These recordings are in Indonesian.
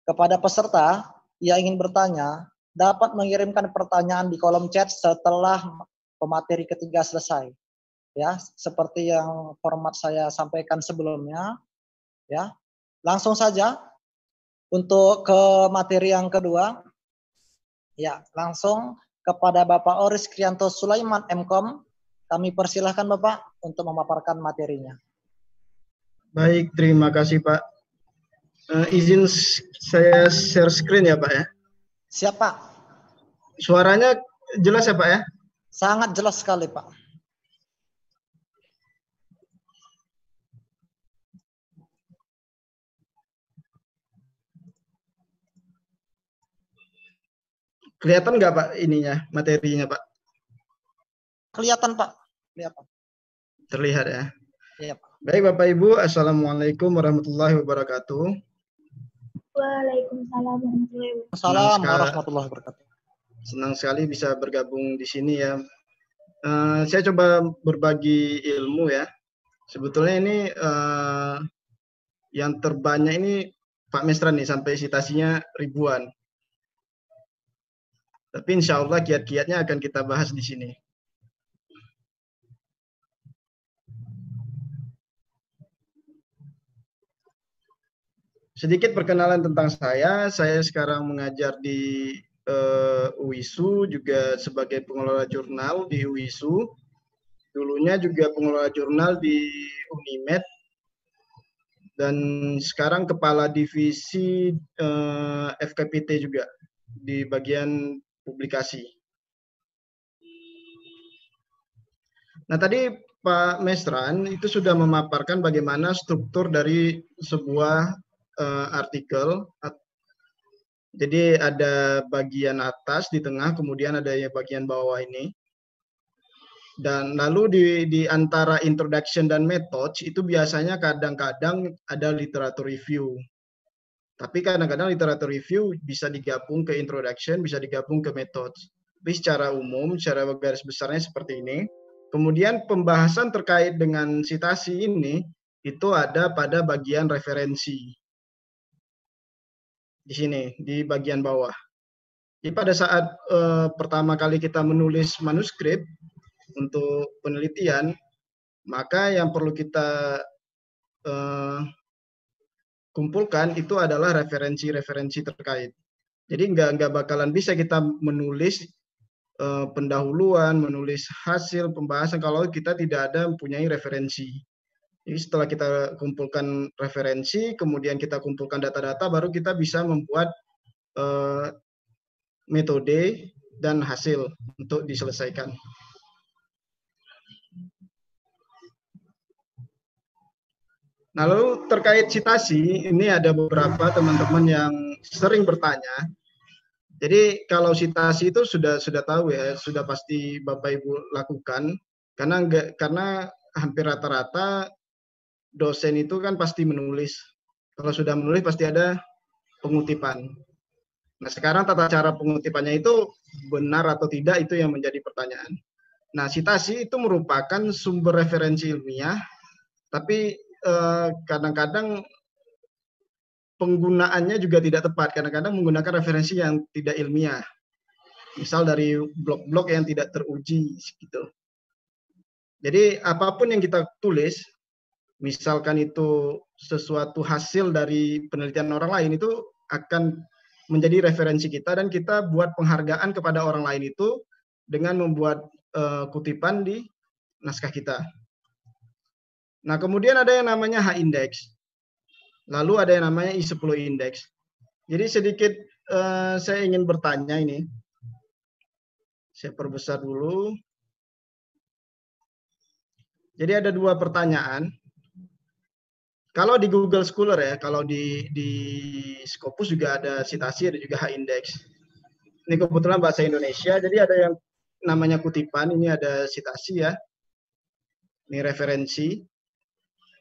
Kepada peserta yang ingin bertanya, dapat mengirimkan pertanyaan di kolom chat setelah pemateri ketiga selesai. Ya, seperti yang format saya sampaikan sebelumnya, ya. Langsung saja untuk ke materi yang kedua. Ya, langsung kepada Bapak Oris Krianto Sulaiman MKOM, kami persilahkan Bapak untuk memaparkan materinya. Baik, terima kasih Pak. Izin saya share screen ya Pak ya. Siap Pak. Suaranya jelas ya Pak ya? Sangat jelas sekali Pak. Kelihatan nggak Pak ininya, materinya Pak? Kelihatan Pak. Kelihatan. Terlihat ya. Iya Pak. Baik Bapak Ibu, Assalamualaikum warahmatullahi wabarakatuh. Waalaikumsalam warahmatullahi wabarakatuh. Senang sekali bisa bergabung di sini ya. Saya coba berbagi ilmu ya. Sebetulnya ini yang terbanyak ini Pak Mesra nih, sampai citasinya ribuan. Tapi insya Allah kiat-kiatnya akan kita bahas di sini. Sedikit perkenalan tentang saya sekarang mengajar di UISU, juga sebagai pengelola jurnal di UISU. Dulunya juga pengelola jurnal di Unimed, dan sekarang kepala divisi FKPT juga di bagian publikasi. Nah, tadi Pak Mesran itu sudah memaparkan bagaimana struktur dari sebuah artikel. Jadi ada bagian atas, di tengah, kemudian ada ya bagian bawah ini. Dan lalu di antara introduction dan methods itu biasanya kadang-kadang ada literatur review. Tapi kadang-kadang literatur review bisa digabung ke introduction, bisa digabung ke methods. Tapi secara umum, secara garis besarnya seperti ini. Kemudian pembahasan terkait dengan citasi ini itu ada pada bagian referensi. Di sini, di bagian bawah. Jadi pada saat pertama kali kita menulis manuskrip untuk penelitian, maka yang perlu kita kumpulkan itu adalah referensi-referensi terkait. Jadi nggak bakalan bisa kita menulis pendahuluan, menulis hasil pembahasan kalau kita tidak ada mempunyai referensi. Jadi setelah kita kumpulkan referensi, kemudian kita kumpulkan data-data, baru kita bisa membuat metode dan hasil untuk diselesaikan. Nah, lalu terkait citasi, ini ada beberapa teman-teman yang sering bertanya. Jadi kalau citasi itu sudah tahu ya, sudah pasti Bapak Ibu lakukan, karena hampir rata-rata dosen itu kan pasti menulis. Kalau sudah menulis pasti ada pengutipan. Nah, sekarang tata cara pengutipannya itu benar atau tidak, itu yang menjadi pertanyaan. Nah, citasi itu merupakan sumber referensi ilmiah, tapi kadang-kadang penggunaannya juga tidak tepat. Kadang-kadang menggunakan referensi yang tidak ilmiah. Misal dari blog-blog yang tidak teruji gitu. Jadi apapun yang kita tulis, misalkan itu sesuatu hasil dari penelitian orang lain, itu akan menjadi referensi kita, dan kita buat penghargaan kepada orang lain itu dengan membuat kutipan di naskah kita. Nah, kemudian ada yang namanya H-index. Lalu ada yang namanya I10 index. Jadi sedikit saya ingin bertanya ini. Saya perbesar dulu. Jadi ada dua pertanyaan. Kalau di Google Scholar ya, kalau di Scopus juga ada citasi, ada juga H-index. Ini kebetulan bahasa Indonesia, jadi ada yang namanya kutipan, ini ada citasi ya. Ini referensi.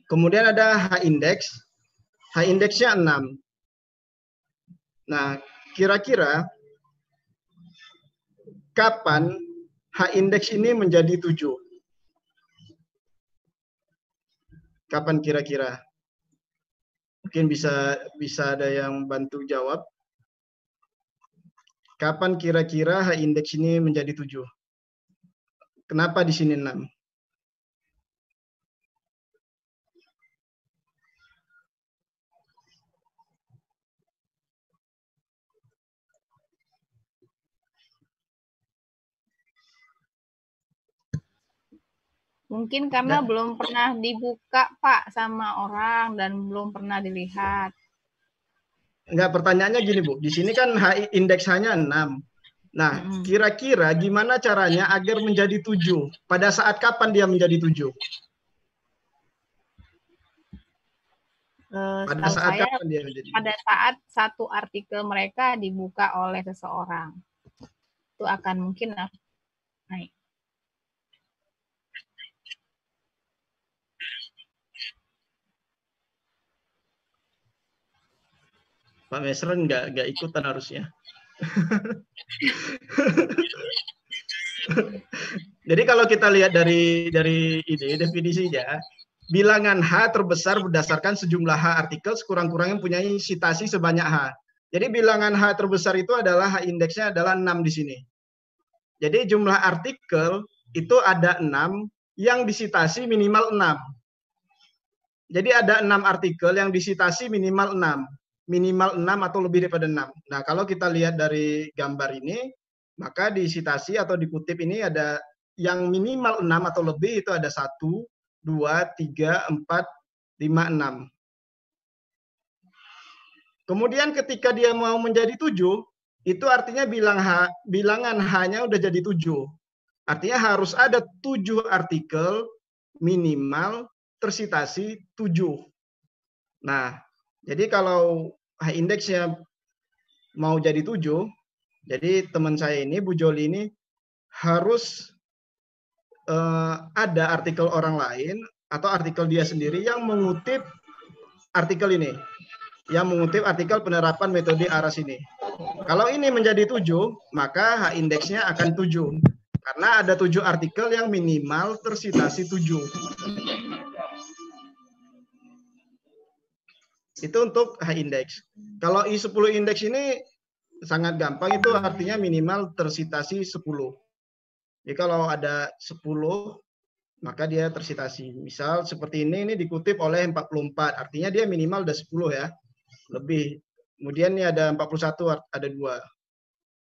Kemudian ada H-index. H-indeksnya 6. Nah, kira-kira kapan H-index ini menjadi 7? Kapan kira-kira? Mungkin bisa ada yang bantu jawab. Kapan kira-kira H indeks ini menjadi 7? Kenapa di sini 6? Mungkin karena belum pernah dibuka, Pak, sama orang dan belum pernah dilihat. Enggak, pertanyaannya gini, Bu. Di sini kan indeks hanya 6. Nah, kira-kira gimana caranya agar menjadi 7? Pada saat kapan dia menjadi 7? Pada saat satu artikel mereka dibuka oleh seseorang. Itu akan mungkin naik. Pak Mesran nggak ikutan harusnya. Jadi kalau kita lihat dari ini definisinya, bilangan H terbesar berdasarkan sejumlah H artikel sekurang-kurangnya mempunyai citasi sebanyak H. Jadi bilangan H terbesar itu adalah H indeksnya adalah 6 di sini. Jadi jumlah artikel itu ada 6 yang disitasi minimal 6. Jadi ada 6 artikel yang disitasi minimal 6. Minimal 6 atau lebih daripada 6. Nah, kalau kita lihat dari gambar ini, maka disitasi atau dikutip ini ada yang minimal 6 atau lebih itu ada 1, 2, 3, 4, 5, 6. Kemudian ketika dia mau menjadi 7, itu artinya bilangan H-nya udah jadi 7. Artinya harus ada 7 artikel minimal tersitasi 7. Nah, jadi kalau H indeksnya mau jadi 7, jadi teman saya ini, Bu Joli ini, harus ada artikel orang lain atau artikel dia sendiri yang mengutip artikel ini, yang mengutip artikel penerapan metode ARAS ini. Kalau ini menjadi 7, maka H indeksnya akan 7. Karena ada 7 artikel yang minimal tersitasi 7. Itu untuk H indeks. Kalau I10 indeks ini sangat gampang, itu artinya minimal tersitasi 10. Jadi kalau ada 10, maka dia tersitasi. Misal seperti ini dikutip oleh 44, artinya dia minimal udah 10 ya, lebih. Kemudian ini ada 41, ada 2.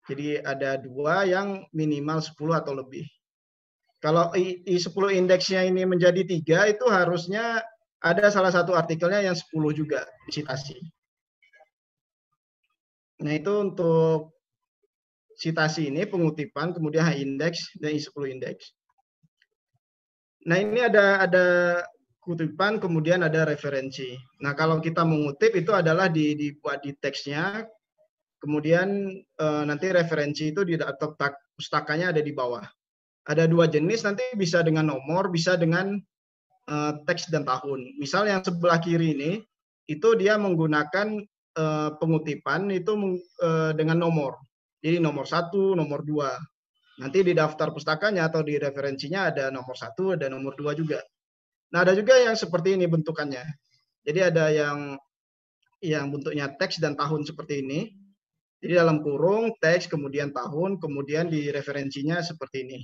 Jadi ada 2 yang minimal 10 atau lebih. Kalau I10 indeksnya ini menjadi 3, itu harusnya ada salah satu artikelnya yang 10 juga disitasi. Nah, itu untuk citasi ini, pengutipan, kemudian H indeks dan I10 indeks. Nah, ini ada kutipan, kemudian ada referensi. Nah, kalau kita mengutip itu adalah dibuat di teksnya, kemudian nanti referensi itu di atau pustakanya ada di bawah. Ada 2 jenis, nanti bisa dengan nomor, bisa dengan teks dan tahun. Misal yang sebelah kiri ini, itu dia menggunakan pengutipan itu dengan nomor. Jadi nomor 1, nomor 2. Nanti di daftar pustakanya atau di referensinya ada nomor 1, ada nomor 2 juga. Nah, ada juga yang seperti ini bentukannya. Jadi ada yang bentuknya teks dan tahun seperti ini. Jadi dalam kurung, teks, kemudian tahun, kemudian di referensinya seperti ini.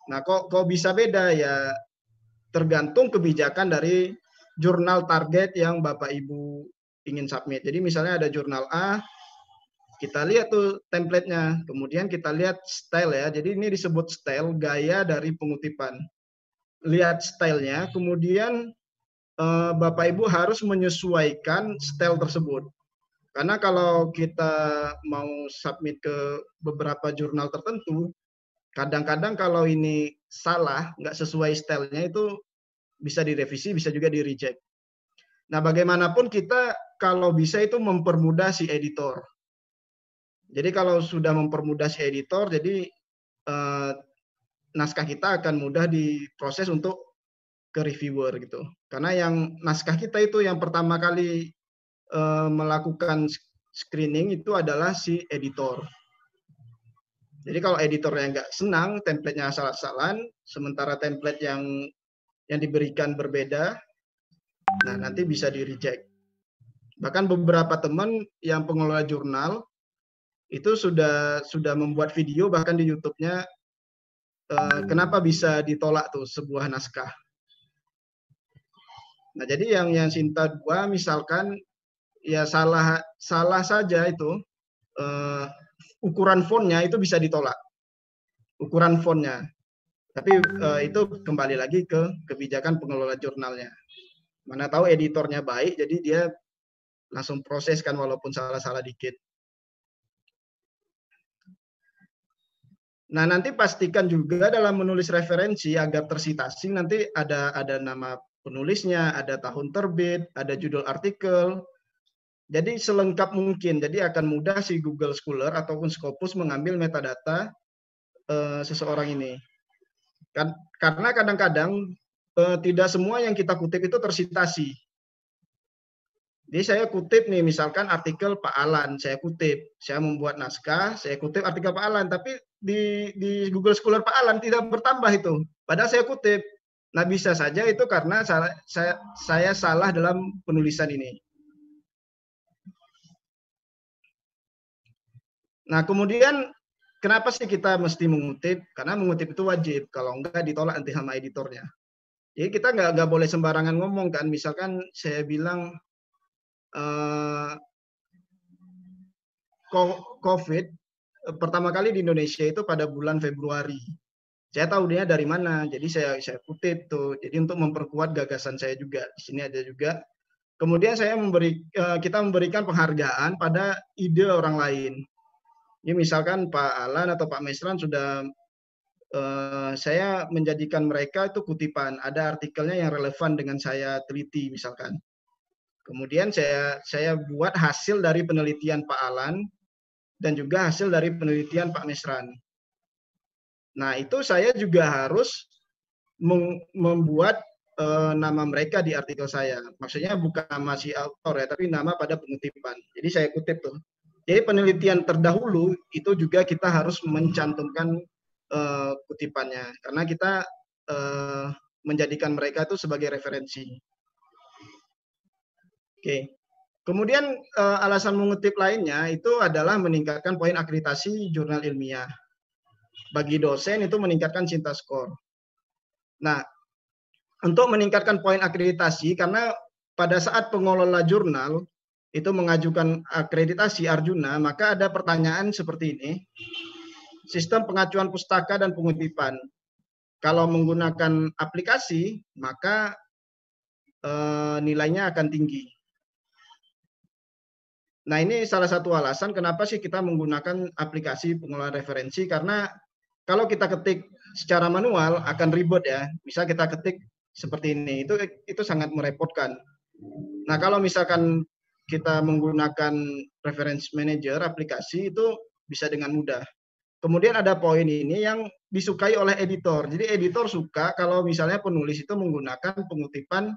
Nah, kok bisa beda ya? Tergantung kebijakan dari jurnal target yang Bapak Ibu ingin submit. Jadi misalnya ada jurnal A, kita lihat tuh template-nya, kemudian kita lihat style ya. Jadi ini disebut style, gaya dari pengutipan. Lihat stylenya, kemudian Bapak Ibu harus menyesuaikan style tersebut. Karena kalau kita mau submit ke beberapa jurnal tertentu, kadang-kadang kalau ini salah, nggak sesuai stylenya, itu bisa direvisi, bisa juga di reject. Nah, bagaimanapun kita kalau bisa itu mempermudah si editor. Jadi kalau sudah mempermudah si editor, jadi naskah kita akan mudah diproses untuk ke reviewer gitu. Karena yang naskah kita itu yang pertama kali melakukan screening itu adalah si editor. Jadi kalau editornya nggak senang, template-nya asal-asalan, sementara template yang diberikan berbeda, Nah, nanti bisa di-reject. Bahkan beberapa teman yang pengelola jurnal itu sudah membuat video bahkan di YouTube-nya kenapa bisa ditolak tuh sebuah naskah. Nah, jadi yang Sinta 2 misalkan ya salah saja itu ukuran fontnya itu bisa ditolak. Ukuran fontnya. Tapi itu kembali lagi ke kebijakan pengelola jurnalnya. Mana tahu editornya baik, jadi dia langsung proses kan walaupun salah-salah dikit. Nah, nanti pastikan juga dalam menulis referensi agar tersitasi nanti ada nama penulisnya, ada tahun terbit, ada judul artikel. Jadi selengkap mungkin. Jadi akan mudah si Google Scholar ataupun Scopus mengambil metadata seseorang ini. Karena kadang-kadang tidak semua yang kita kutip itu tersitasi. Jadi saya kutip nih, misalkan artikel Pak Alan, saya kutip, saya membuat naskah, saya kutip artikel Pak Alan, tapi di Google Scholar Pak Alan tidak bertambah itu, padahal saya kutip. Nah, bisa saja itu karena saya salah dalam penulisan ini. Nah, kemudian kenapa sih kita mesti mengutip? Karena mengutip itu wajib, kalau enggak ditolak nanti sama editornya. Jadi kita nggak boleh sembarangan ngomong kan, misalkan saya bilang COVID pertama kali di Indonesia itu pada bulan Februari. Saya tahu dia dari mana, jadi saya kutip tuh. Jadi untuk memperkuat gagasan saya juga. Di sini ada juga. Kemudian kita memberikan penghargaan pada ide orang lain. Ini misalkan Pak Alan atau Pak Mesran sudah saya menjadikan mereka itu kutipan. Ada artikelnya yang relevan dengan saya teliti misalkan. Kemudian saya buat hasil dari penelitian Pak Alan dan juga hasil dari penelitian Pak Mesran. Nah, itu saya juga harus membuat nama mereka di artikel saya. Maksudnya bukan nama si autor ya, tapi nama pada pengutipan. Jadi saya kutip tuh. Jadi penelitian terdahulu itu juga kita harus mencantumkan kutipannya. Karena kita menjadikan mereka itu sebagai referensi. Oke. Kemudian alasan mengutip lainnya itu adalah meningkatkan poin akreditasi jurnal ilmiah. Bagi dosen itu meningkatkan Cinta Score. Nah, untuk meningkatkan poin akreditasi, karena pada saat pengelola jurnal itu mengajukan akreditasi Arjuna, maka ada pertanyaan seperti ini. Sistem pengacuan pustaka dan pengutipan. Kalau menggunakan aplikasi, maka nilainya akan tinggi. Nah, ini salah satu alasan kenapa sih kita menggunakan aplikasi pengelola referensi, karena kalau kita ketik secara manual akan ribet ya. Misal kita ketik seperti ini, itu sangat merepotkan. Nah, kalau misalkan kita menggunakan reference manager aplikasi itu bisa dengan mudah. Kemudian ada poin ini yang disukai oleh editor. Jadi editor suka kalau misalnya penulis itu menggunakan pengutipan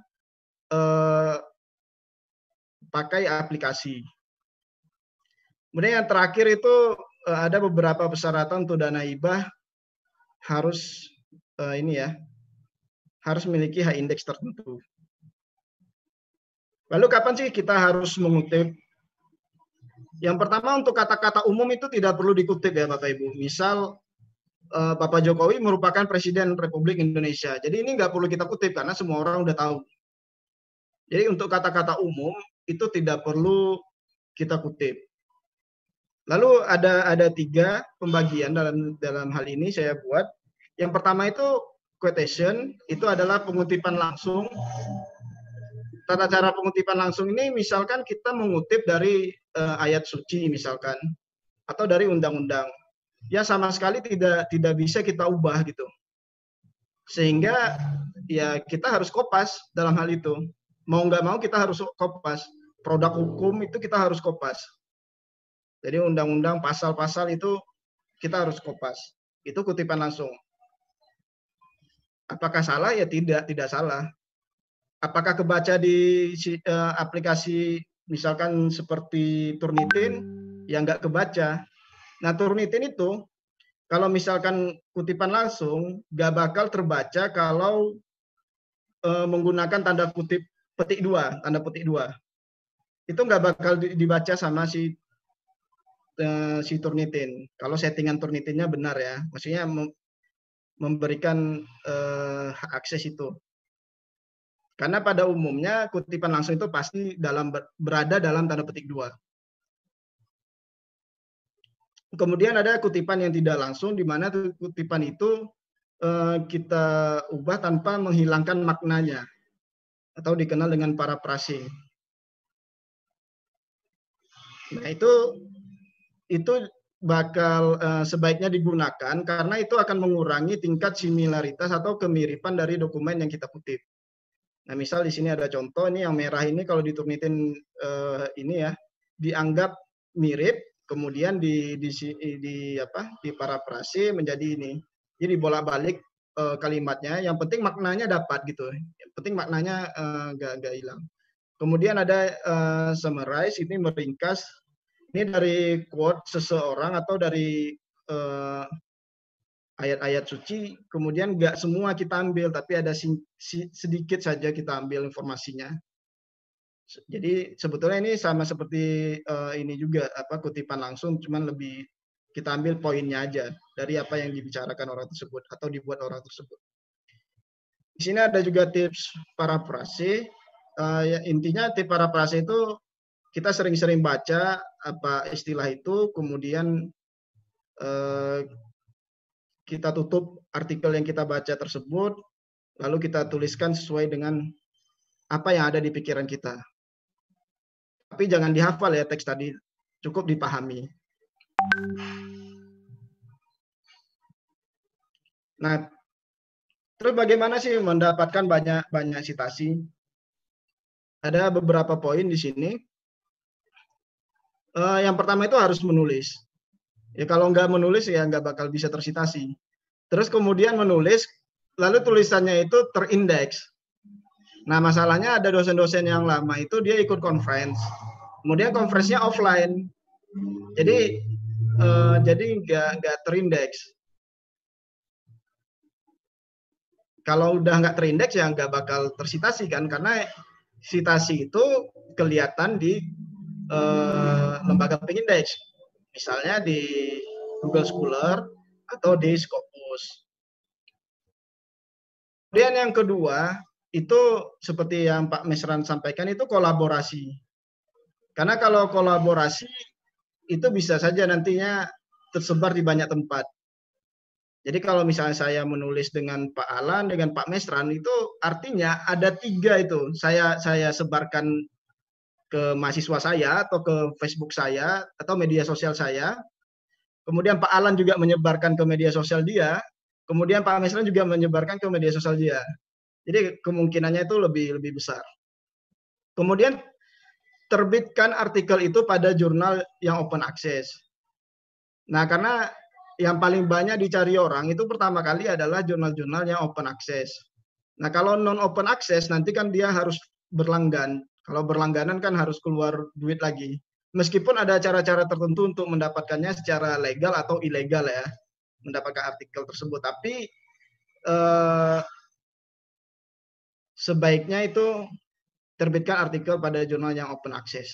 pakai aplikasi. Kemudian yang terakhir itu ada beberapa persyaratan untuk dana hibah harus harus memiliki high index tertentu. Lalu kapan sih kita harus mengutip? Yang pertama, untuk kata-kata umum itu tidak perlu dikutip ya Bapak Ibu. Misal Bapak Jokowi merupakan Presiden Republik Indonesia. Jadi ini nggak perlu kita kutip karena semua orang udah tahu. Jadi untuk kata-kata umum itu tidak perlu kita kutip. Lalu ada 3 pembagian dalam hal ini saya buat. Yang pertama itu quotation, itu adalah pengutipan langsung. Tata cara pengutipan langsung ini misalkan kita mengutip dari ayat suci misalkan, atau dari undang-undang. Ya sama sekali tidak bisa kita ubah gitu. Sehingga ya kita harus kopas dalam hal itu. Mau nggak mau kita harus kopas. Produk hukum itu kita harus kopas. Jadi undang-undang pasal-pasal itu kita harus kopas. Itu kutipan langsung. Apakah salah? Ya tidak salah. Apakah kebaca di aplikasi misalkan seperti Turnitin? Ya nggak kebaca. Nah, Turnitin itu kalau misalkan kutipan langsung nggak bakal terbaca kalau menggunakan tanda kutip petik 2, tanda petik 2. Itu nggak bakal dibaca sama si Turnitin. Kalau settingan Turnitinnya benar ya, maksudnya memberikan hak akses itu. Karena pada umumnya kutipan langsung itu pasti berada dalam tanda petik 2. Kemudian ada kutipan yang tidak langsung, di mana kutipan itu kita ubah tanpa menghilangkan maknanya, atau dikenal dengan parafrase. Nah, itu bakal sebaiknya digunakan karena itu akan mengurangi tingkat similaritas atau kemiripan dari dokumen yang kita kutip. Nah, misal di sini ada contoh, ini yang merah ini kalau diturnitin ini ya, dianggap mirip, kemudian di parafrase menjadi ini. Jadi bolak-balik kalimatnya, yang penting maknanya dapat gitu. Yang penting maknanya nggak hilang. Kemudian ada summarize, ini meringkas. Ini dari quote seseorang atau dari ayat-ayat suci, kemudian nggak semua kita ambil, tapi ada sedikit saja kita ambil informasinya. Jadi sebetulnya ini sama seperti ini juga kutipan langsung, cuman lebih kita ambil poinnya aja dari apa yang dibicarakan orang tersebut atau dibuat orang tersebut. Di sini ada juga tips parafrase. Intinya tips parafrase itu kita sering-sering baca apa istilah itu, kemudian kita tutup artikel yang kita baca tersebut, lalu kita tuliskan sesuai dengan apa yang ada di pikiran kita. Tapi jangan dihafal ya teks tadi, cukup dipahami. Nah, terus bagaimana sih mendapatkan banyak citasi? Ada beberapa poin di sini. Yang pertama itu harus menulis. Ya kalau nggak menulis ya nggak bakal bisa tersitasi. Terus kemudian menulis, lalu tulisannya itu terindeks. Nah masalahnya ada dosen-dosen yang lama itu dia ikut conference, kemudian conference-nya offline, jadi nggak terindeks. Kalau udah nggak terindeks ya nggak bakal tersitasi kan, karena citasi itu kelihatan di lembaga pengindeks, misalnya di Google Scholar atau di Scopus. Kemudian yang kedua itu seperti yang Pak Mesran sampaikan, itu kolaborasi. Karena kalau kolaborasi itu bisa saja nantinya tersebar di banyak tempat. Jadi kalau misalnya saya menulis dengan Pak Alan, dengan Pak Mesran, itu artinya ada 3 itu. Saya sebarkan ke mahasiswa saya atau ke Facebook saya atau media sosial saya. Kemudian Pak Alan juga menyebarkan ke media sosial dia. Kemudian Pak Mesran juga menyebarkan ke media sosial dia. Jadi kemungkinannya itu lebih besar. Kemudian terbitkan artikel itu pada jurnal yang open access. Nah, karena yang paling banyak dicari orang itu pertama kali adalah jurnal-jurnal yang open access. Nah, kalau non open access nanti kan dia harus berlanggan. Kalau berlangganan kan harus keluar duit lagi. Meskipun ada cara-cara tertentu untuk mendapatkannya secara legal atau ilegal ya, mendapatkan artikel tersebut. Tapi sebaiknya itu terbitkan artikel pada jurnal yang open access.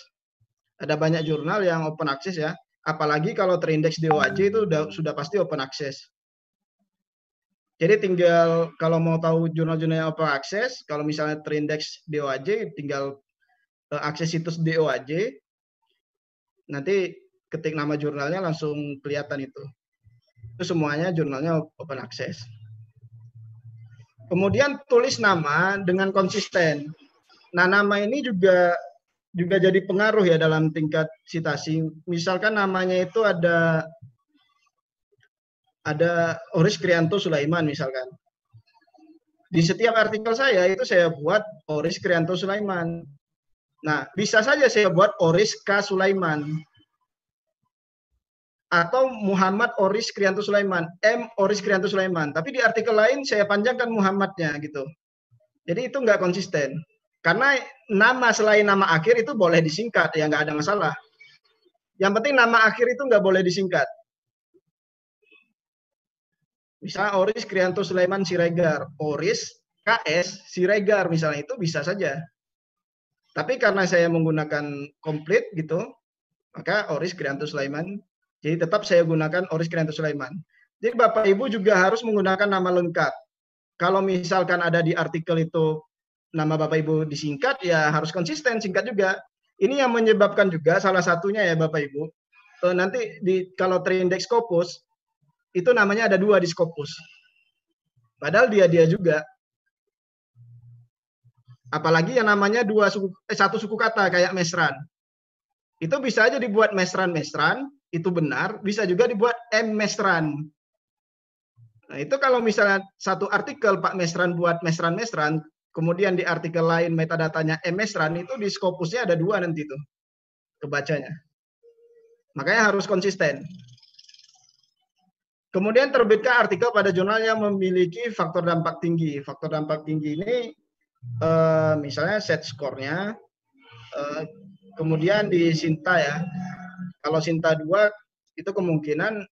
Ada banyak jurnal yang open access ya, apalagi kalau terindeks di OAJ itu sudah pasti open access. Jadi tinggal kalau mau tahu jurnal-jurnal yang open access, kalau misalnya terindeks di OAJ, tinggal akses situs di OAJ, nanti ketik nama jurnalnya langsung kelihatan itu. Itu semuanya jurnalnya open access. Kemudian tulis nama dengan konsisten. Nah, nama ini juga jadi pengaruh ya dalam tingkat citasi. Misalkan namanya itu ada Oris Krianto Sulaiman misalkan. Di setiap artikel saya itu saya buat Oris Krianto Sulaiman. Nah, bisa saja saya buat Oris K. Sulaiman. Atau Muhammad Oris Krianto Sulaiman, M. Oris Krianto Sulaiman. Tapi di artikel lain saya panjangkan Muhammadnya gitu. Jadi itu nggak konsisten. Karena nama selain nama akhir itu boleh disingkat, ya nggak ada masalah. Yang penting nama akhir itu nggak boleh disingkat. Misalnya Oris Krianto Sulaiman Siregar, Oris KS Siregar misalnya, itu bisa saja. Tapi karena saya menggunakan komplit gitu, maka Oris Krianto Sulaiman. Jadi tetap saya gunakan Oris Krianto Sulaiman. Jadi Bapak Ibu juga harus menggunakan nama lengkap. Kalau misalkan ada di artikel itu nama Bapak Ibu disingkat, ya harus konsisten, singkat juga. Ini yang menyebabkan juga salah satunya ya Bapak Ibu, nanti kalau terindeks Scopus, itu namanya ada 2 di Scopus. Padahal dia juga. Apalagi yang namanya satu suku kata kayak mesran. Itu bisa aja dibuat mesran-mesran, itu benar, bisa juga dibuat mesran. Nah, itu kalau misalnya satu artikel Pak Mesran buat mesran-mesran, kemudian di artikel lain metadatanya mesran, itu di Scopusnya ada 2 nanti tuh kebacanya. Makanya harus konsisten. Kemudian terbitkan artikel pada jurnal yang memiliki faktor dampak tinggi. Faktor dampak tinggi ini misalnya set skornya, kemudian di Sinta ya. Kalau Sinta 2 itu kemungkinan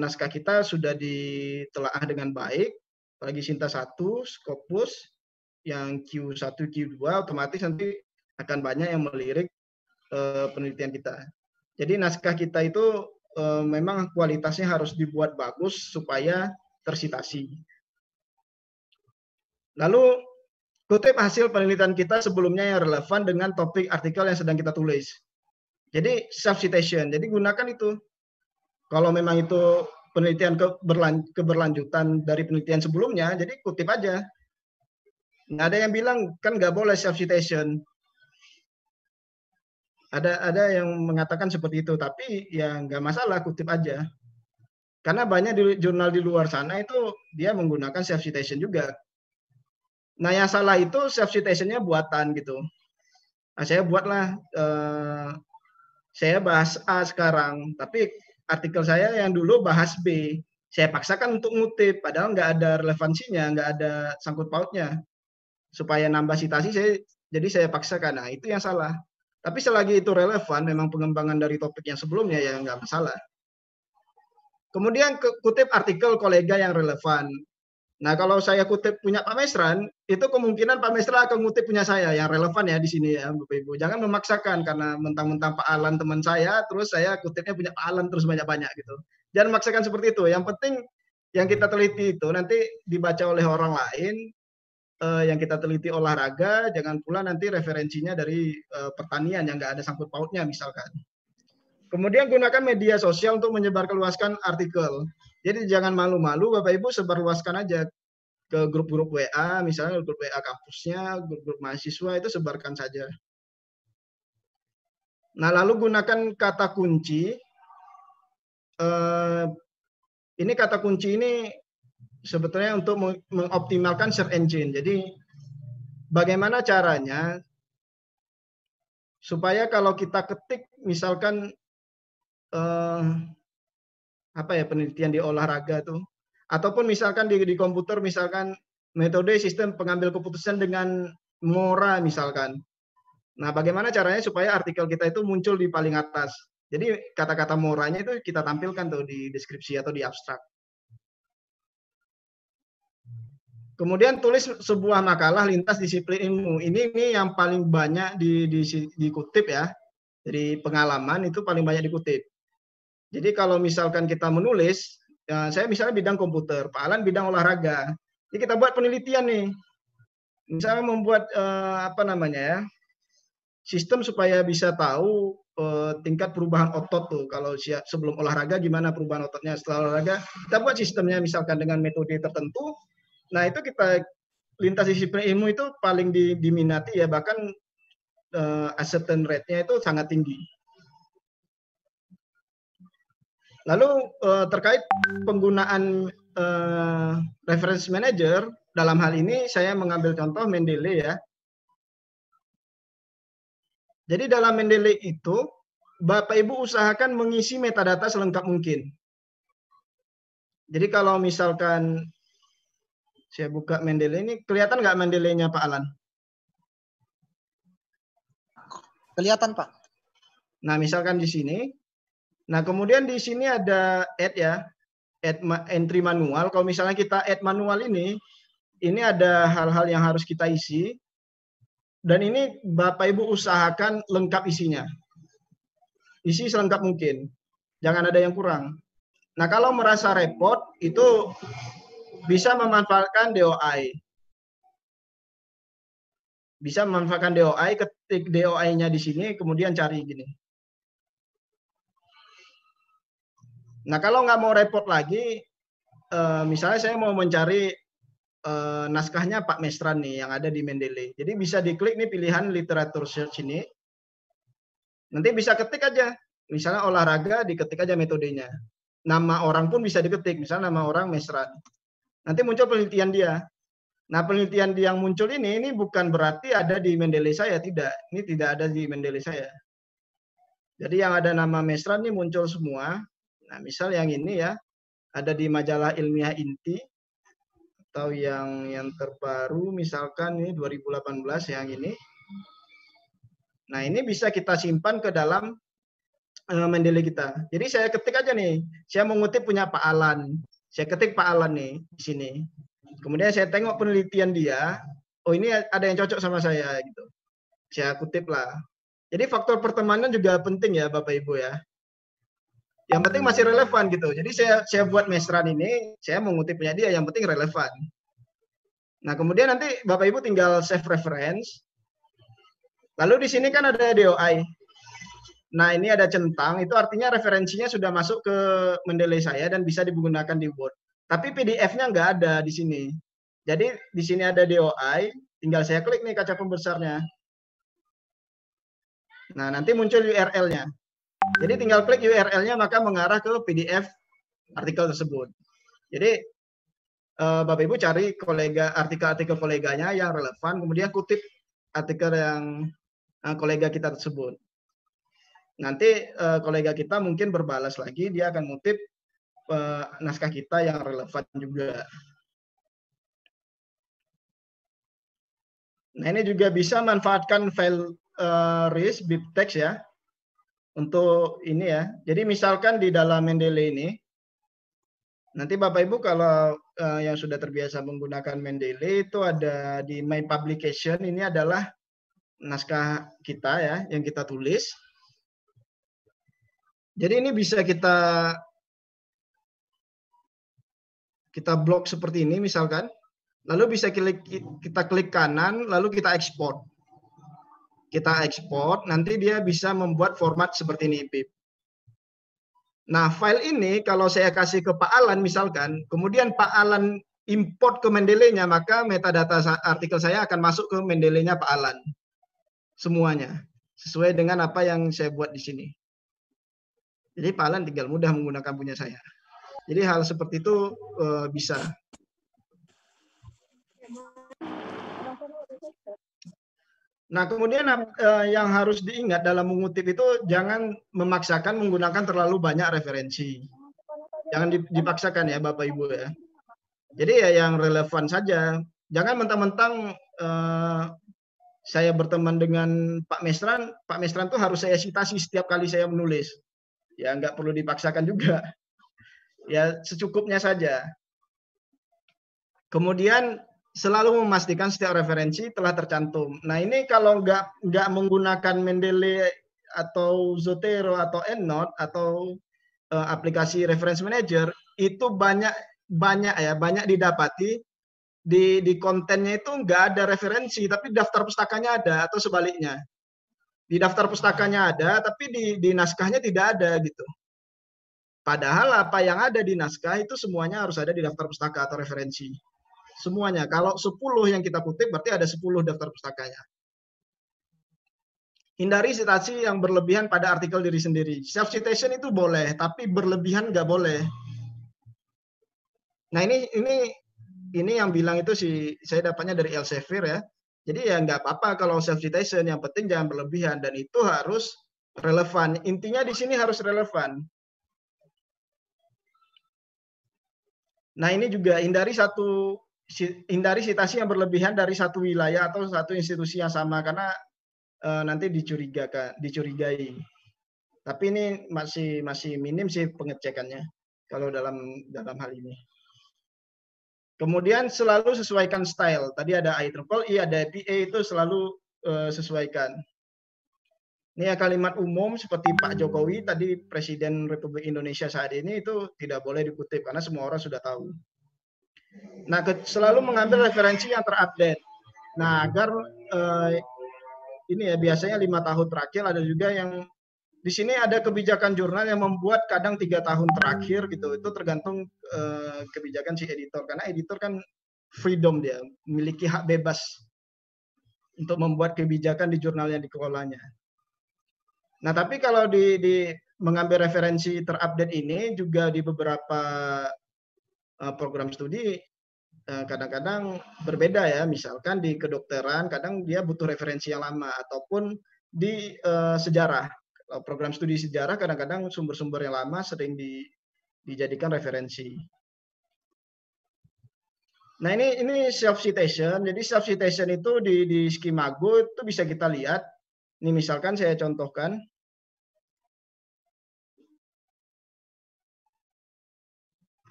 naskah kita sudah ditelaah dengan baik. Apalagi Sinta 1, Scopus, yang Q1, Q2 otomatis nanti akan banyak yang melirik penelitian kita. Jadi naskah kita itu memang kualitasnya harus dibuat bagus supaya tersitasi. Lalu kutip hasil penelitian kita sebelumnya yang relevan dengan topik artikel yang sedang kita tulis. Jadi self citation. Jadi gunakan itu. Kalau memang itu penelitian keberlanjutan dari penelitian sebelumnya, jadi kutip aja. Nggak ada yang bilang kan nggak boleh self citation. Ada yang mengatakan seperti itu, tapi ya nggak masalah, kutip aja. Karena banyak di jurnal di luar sana itu dia menggunakan self citation juga. Nah yang salah itu self citationnya buatan gitu. Nah, saya buatlah, saya bahas A sekarang, tapi artikel saya yang dulu bahas B. Saya paksakan untuk ngutip, padahal nggak ada relevansinya, nggak ada sangkut pautnya. Supaya nambah citasi, jadi saya paksakan. Nah itu yang salah. Tapi selagi itu relevan, memang pengembangan dari topik yang sebelumnya ya nggak masalah. Kemudian kutip artikel kolega yang relevan. Nah kalau saya kutip punya Pak Mesran, itu kemungkinan Pak Mesran akan kutip punya saya yang relevan ya di sini ya Bapak Ibu. Jangan memaksakan karena mentang-mentang Pak Alan teman saya, terus saya kutipnya punya Pak Alan terus banyak-banyak gitu. Jangan memaksakan seperti itu. Yang penting yang kita teliti itu nanti dibaca oleh orang lain, yang kita teliti olahraga, jangan pula nanti referensinya dari pertanian yang nggak ada sangkut pautnya misalkan. Kemudian gunakan media sosial untuk menyebarluaskan artikel. Jadi jangan malu-malu Bapak Ibu sebarluaskan aja ke grup-grup WA, misalnya grup WA kampusnya, grup-grup mahasiswa itu sebarkan saja. Nah lalu gunakan kata kunci. Ini kata kunci ini sebetulnya untuk mengoptimalkan search engine. Jadi bagaimana caranya supaya kalau kita ketik misalkan penelitian di olahraga tuh, ataupun misalkan di komputer misalkan metode sistem pengambil keputusan dengan Mora misalkan. Nah, bagaimana caranya supaya artikel kita itu muncul di paling atas? Jadi kata-kata Moranya itu kita tampilkan tuh di deskripsi atau di abstrak. Kemudian tulis sebuah makalah lintas disiplin ilmu. Ini yang paling banyak dikutip ya. Dari pengalaman itu paling banyak dikutip. Jadi kalau misalkan kita menulis, ya saya misalnya bidang komputer, Pak Alan bidang olahraga. Jadi kita buat penelitian nih. Misalnya membuat sistem supaya bisa tahu tingkat perubahan otot tuh. Kalau sebelum olahraga gimana perubahan ototnya, setelah olahraga kita buat sistemnya misalkan dengan metode tertentu. Nah itu kita lintas disiplin ilmu itu paling diminati ya, bahkan acceptance rate-nya itu sangat tinggi. Lalu terkait penggunaan reference manager, dalam hal ini saya mengambil contoh Mendeley ya. Jadi dalam Mendeley itu, Bapak Ibu usahakan mengisi metadata selengkap mungkin. Jadi kalau misalkan saya buka Mendeley ini, kelihatan nggak Mendeley-nya Pak Alan? Kelihatan Pak. Nah misalkan di sini, nah kemudian di sini ada add ya, add entry manual. Kalau misalnya kita add manual ini ada hal-hal yang harus kita isi. Dan ini Bapak Ibu usahakan lengkap isinya. Isi selengkap mungkin. Jangan ada yang kurang. Nah, kalau merasa repot, itu bisa memanfaatkan DOI. Bisa memanfaatkan DOI, ketik DOI-nya di sini, kemudian cari gini. Nah, kalau nggak mau repot lagi, misalnya saya mau mencari naskahnya Pak Mestran nih, yang ada di Mendeley. Jadi bisa diklik nih pilihan literatur search ini. Nanti bisa ketik aja. Misalnya olahraga, diketik aja metodenya. Nama orang pun bisa diketik, misalnya nama orang Mestran. Nanti muncul penelitian dia. Nah, penelitian yang muncul ini bukan berarti ada di Mendeley saya, tidak. Ini tidak ada di Mendeley saya. Jadi yang ada nama Mestran ini muncul semua. Nah, misal yang ini ya, ada di majalah Ilmiah Inti, atau yang terbaru, misalkan ini 2018 yang ini. Nah, ini bisa kita simpan ke dalam Mendeley kita. Jadi saya ketik aja nih, saya mengutip punya Pak Alan. Saya ketik Pak Alan nih di sini. Kemudian saya tengok penelitian dia, oh ini ada yang cocok sama saya gitu. Saya kutip lah. Jadi faktor pertemanan juga penting ya Bapak Ibu ya. Yang penting masih relevan gitu. Jadi saya buat Mestran ini, saya mengutip punya dia, yang penting relevan. Nah, kemudian nanti Bapak Ibu tinggal save reference. Lalu di sini kan ada DOI. Nah, ini ada centang, itu artinya referensinya sudah masuk ke Mendeley saya dan bisa digunakan di Word. Tapi PDF-nya nggak ada di sini. Jadi di sini ada DOI, tinggal saya klik nih kaca pembesarnya. Nah, nanti muncul URL-nya. Jadi tinggal klik URL-nya maka mengarah ke PDF artikel tersebut. Jadi Bapak Ibu cari artikel-artikel koleganya yang relevan, kemudian kutip artikel yang kolega kita tersebut. Nanti kolega kita mungkin berbalas lagi, dia akan ngutip naskah kita yang relevan juga. Nah, ini juga bisa manfaatkan file RIS, BibTeX ya, untuk ini ya. Jadi misalkan di dalam Mendeley ini, nanti Bapak Ibu kalau yang sudah terbiasa menggunakan Mendeley itu ada di My Publication, ini adalah naskah kita ya, yang kita tulis. Jadi ini bisa kita blok seperti ini misalkan, lalu bisa kita klik kanan, lalu kita ekspor. Kita ekspor, nanti dia bisa membuat format seperti ini, Bib. Nah, file ini kalau saya kasih ke Pak Alan misalkan, kemudian Pak Alan import ke Mendeley-nya, maka metadata artikel saya akan masuk ke Mendeley-nya Pak Alan. Semuanya. Sesuai dengan apa yang saya buat di sini. Jadi Pak Alan tinggal mudah menggunakan punya saya. Jadi hal seperti itu bisa. Nah, kemudian yang harus diingat dalam mengutip itu jangan memaksakan menggunakan terlalu banyak referensi. Jangan dipaksakan ya Bapak Ibu ya. Jadi ya yang relevan saja. Jangan mentang-mentang saya berteman dengan Pak Mestran tuh harus saya citasi setiap kali saya menulis. Ya nggak perlu dipaksakan juga. Ya secukupnya saja. Kemudian selalu memastikan setiap referensi telah tercantum. Nah, ini kalau nggak menggunakan Mendeley atau Zotero atau EndNote atau aplikasi reference manager, itu banyak didapati di kontennya itu nggak ada referensi, tapi daftar pustakanya ada, atau sebaliknya. Di daftar pustakanya ada, tapi di naskahnya tidak ada gitu. Padahal apa yang ada di naskah itu semuanya harus ada di daftar pustaka atau referensi. Semuanya. Kalau 10 yang kita kutip berarti ada 10 daftar pustakanya. Hindari citasi yang berlebihan pada artikel diri sendiri. Self citation itu boleh, tapi berlebihan nggak boleh. Nah, ini yang bilang itu saya dapatnya dari Elsevier ya. Jadi ya nggak apa-apa kalau self citation, yang penting jangan berlebihan dan itu harus relevan. Intinya di sini harus relevan. Nah, ini juga hindari citasi yang berlebihan dari satu wilayah atau satu institusi yang sama karena nanti dicurigai. Tapi ini masih minim sih pengecekannya kalau dalam hal ini. Kemudian selalu sesuaikan style. Tadi ada IEEE, ada PA, itu selalu sesuaikan. Ini ya kalimat umum seperti Pak Jokowi tadi Presiden Republik Indonesia saat ini itu tidak boleh dikutip karena semua orang sudah tahu. Nah, selalu mengambil referensi yang terupdate. Nah, agar ini ya biasanya 5 tahun terakhir ada juga yang di sini ada kebijakan jurnal yang membuat kadang 3 tahun terakhir gitu. Itu tergantung kebijakan si editor karena editor kan freedom, dia memiliki hak bebas untuk membuat kebijakan di jurnal yang dikelolanya. Nah, tapi kalau di mengambil referensi terupdate ini juga di beberapa program studi kadang-kadang berbeda ya. Misalkan di kedokteran kadang dia butuh referensi yang lama ataupun di sejarah. Program studi sejarah kadang-kadang sumber-sumber yang lama sering dijadikan referensi. Nah, ini self citation. Jadi self citation itu di Skimago itu bisa kita lihat. Ini misalkan saya contohkan.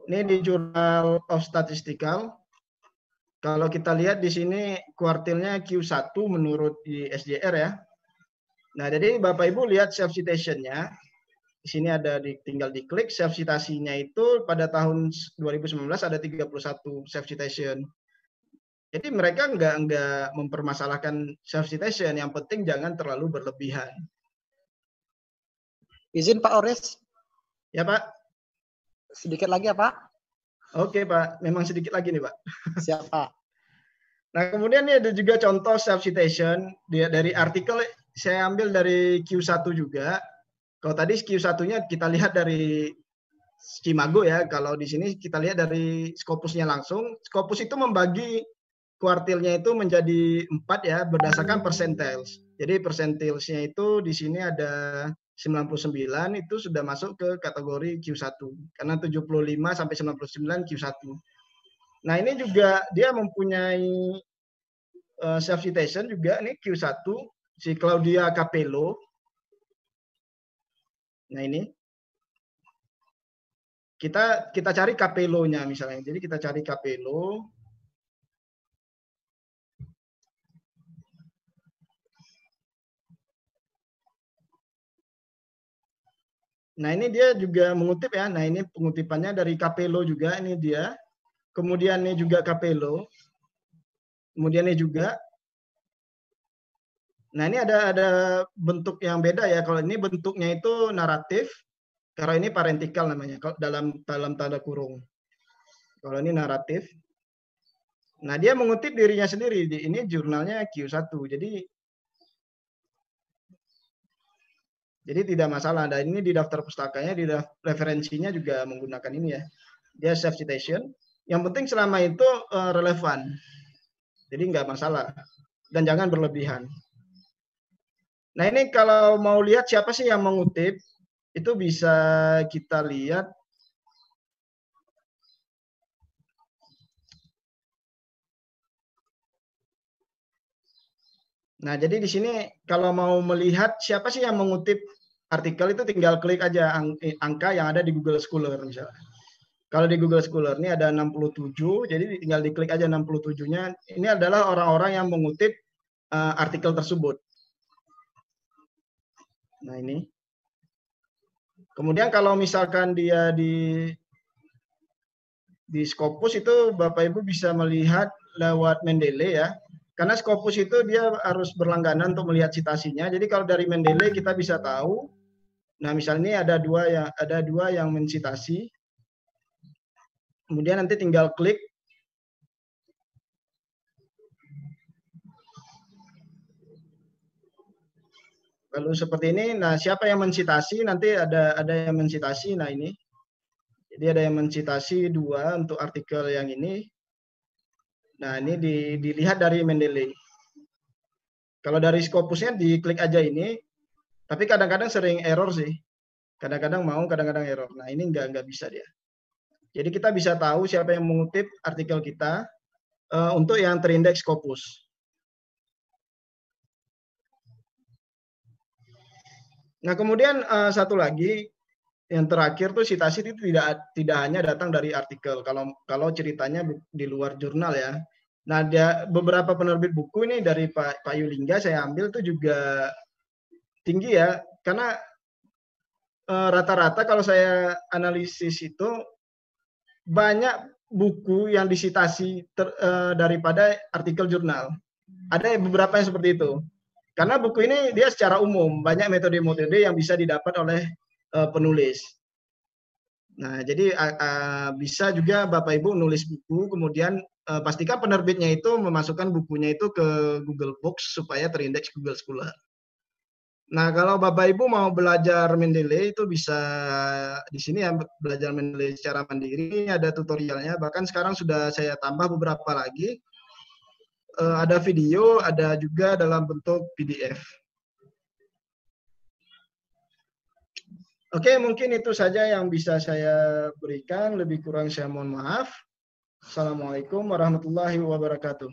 Ini di Journal of Statistical. Kalau kita lihat di sini kuartilnya Q1 menurut di SJR ya. Nah, jadi Bapak Ibu lihat self citation-nya. Di sini ada tinggal diklik self citasinya itu pada tahun 2019 ada 31 self citation. Jadi mereka nggak mempermasalahkan self citation, yang penting jangan terlalu berlebihan. Izin Pak Oris. Ya Pak. Sedikit lagi ya Pak. Oke Pak, memang sedikit lagi nih Pak. Siap Pak. Nah, kemudian ini ada juga contoh self citation dari artikel saya ambil dari Q1 juga. Kalau tadi Q1-nya kita lihat dari Skimago ya, kalau di sini kita lihat dari Scopusnya langsung. Scopus itu membagi kuartilnya itu menjadi 4 ya, berdasarkan percentiles. Jadi percentilesnya itu di sini ada 99 itu sudah masuk ke kategori Q1 karena 75 sampai 99 Q1. Nah, ini juga dia mempunyai self citation juga nih Q1 si Claudia Capello. Nah, ini kita cari Capello-nya misalnya. Jadi kita cari Capello. Nah, ini dia juga mengutip ya. Nah, ini pengutipannya dari Capello juga, ini dia. Kemudian ini juga Capello. Kemudian ini juga. Nah, ini ada bentuk yang beda ya. Kalau ini bentuknya itu naratif, kalau ini parentikal namanya, dalam tanda kurung. Kalau ini naratif. Nah, dia mengutip dirinya sendiri. Ini jurnalnya Q1. Jadi tidak masalah. Dan ini di daftar pustakanya, di referensinya juga menggunakan ini ya. Dia self citation. Yang penting selama itu relevan. Jadi nggak masalah. Dan jangan berlebihan. Nah, ini kalau mau lihat siapa sih yang mengutip, itu bisa kita lihat. Nah, jadi di sini kalau mau melihat siapa sih yang mengutip artikel itu tinggal klik aja angka yang ada di Google Scholar misalnya. Kalau di Google Scholar ini ada 67, jadi tinggal diklik aja 67-nya. Ini adalah orang-orang yang mengutip artikel tersebut. Nah, ini. Kemudian kalau misalkan dia di Scopus itu Bapak Ibu bisa melihat lewat Mendeley ya. Karena Scopus itu dia harus berlangganan untuk melihat citasinya. Jadi kalau dari Mendeley kita bisa tahu. Nah, misalnya ini ada dua yang mencitasi. Kemudian nanti tinggal klik. Lalu seperti ini. Nah, siapa yang mencitasi? Nanti ada yang mencitasi. Nah, ini. Jadi ada yang mencitasi 2 untuk artikel yang ini. Nah, ini dilihat dari Mendeley. Kalau dari Scopusnya diklik aja ini. Tapi kadang-kadang sering error sih. Kadang-kadang mau, kadang-kadang error. Nah, ini nggak bisa dia. Jadi kita bisa tahu siapa yang mengutip artikel kita untuk yang terindeks Scopus. Nah, kemudian satu lagi yang terakhir tuh citasi itu tidak hanya datang dari artikel. Kalau ceritanya di luar jurnal ya. Nah, beberapa penerbit buku ini dari Pak Yulingga saya ambil tuh juga tinggi ya, karena rata-rata kalau saya analisis itu banyak buku yang disitasi daripada artikel jurnal. Ada beberapa yang seperti itu. Karena buku ini dia secara umum banyak metode-metode yang bisa didapat oleh penulis. Nah, jadi bisa juga Bapak Ibu nulis buku, kemudian pastikan penerbitnya itu memasukkan bukunya itu ke Google Books supaya terindeks Google Scholar. Nah, kalau Bapak Ibu mau belajar Mendeley itu bisa di sini ya, belajar Mendeley secara mandiri, ada tutorialnya, bahkan sekarang sudah saya tambah beberapa lagi. Ada video, ada juga dalam bentuk PDF. Oke, mungkin itu saja yang bisa saya berikan. Lebih kurang saya mohon maaf. Assalamualaikum warahmatullahi wabarakatuh.